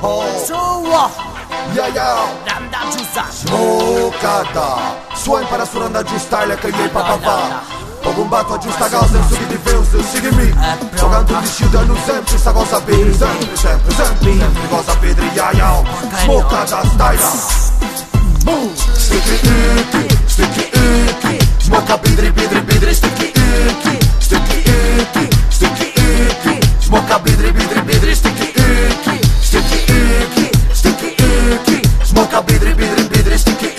Suo Yo Randa giusta Smocata Sua impara su randa giusta style che gli papà va ho combatto a giusta causa, su chi ti feus, seguimi so canto di sciuta non sempre sta cosa per sempre cosa vedri yo Smocata style Sticky Smoka bidri sticky Smoka bidri sticky Smoka bidri sticky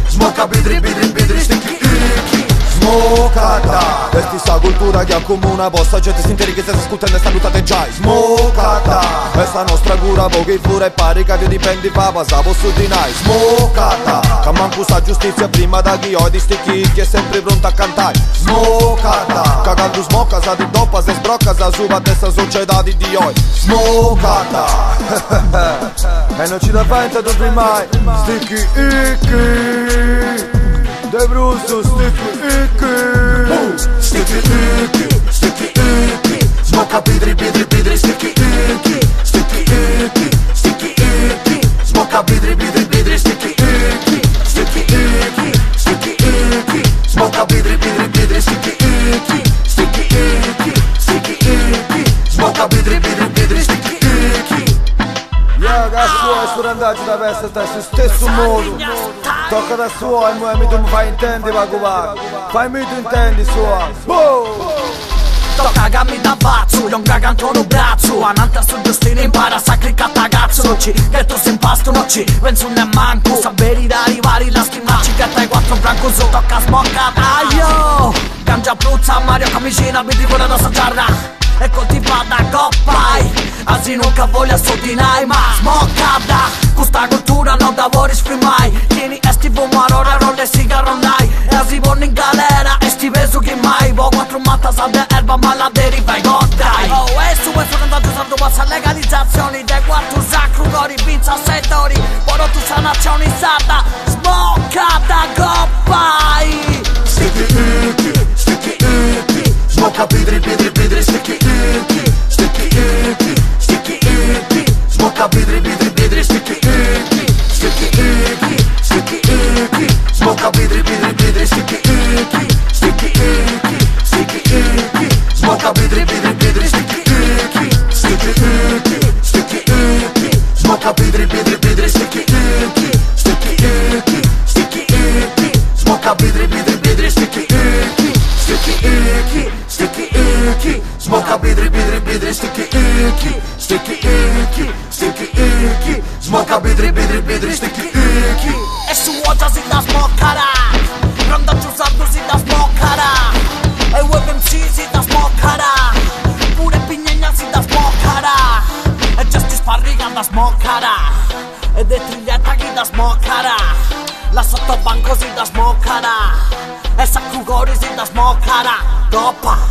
Smoka bidri sticky Smocata questa sa cultura che accomuna vostra gente sinteri che si ascoltando e salutate già Smocata questa nostra cura pochi fura e pari che dipendi fa passavo su di noi Smocata che manco sa giustizia prima da chi odi sti chi che è sempre pronto a cantare Smocata che quando smocca sa di doppa se sbrocca sa su a testa società di Dio Smocata e non ci da fare tu prima sticky icky De Brusso, sticky Smoka bidri sticky Smoka bidri sticky Smoka bidri sticky Smoka bidri sticky che sua è surandaggi da veste sullo stesso modo tocca da sua e mi tu mi fai intendi va cubare fammi tu intendi sua Tocca gammi da bazzo, io un gaganto no braccio Ananta sul destino impara a sacrificare cazzo Non ci, che tu sei impasto non ci, penso ne manco Saperi da arrivare la stimacci che tai quattro franco su Tocca smoccata, aio Gangia pruzza, Mario camicina, vedi quella da saggiarra E coltivata coppai Asi nunca voglia soddinai ma smoccata Questa cultura non da voris mai Tieni esti fumarora, rolle sigarronai E asi buoni in galera, esti vesu che mai Vo quattro matta sa de erba ma la deriva i godai Oh e su e sono andato usando passa legalizzazioni De quattro sacro gori, pizza settori Poro tu sa nazionizzata Smoccata coppai Sticky Smoka bidri sticky Smoka bidri sticky Smoka bidri sticky Smoka bidri sticky Smoka bidri sticky Smoka bidri sticky Smoka bidri sticky Smoka bidri sticky E su oggi si da smoccare Randa Giussardo si da smoccare E WebMC si da smoccare Pure Pignegna si da smoccare E Gesti Sparriga da smoccare E De Triglietta chi da smoccare La sottobanco si da smoccare E Sacrugori si da smoccare Doppa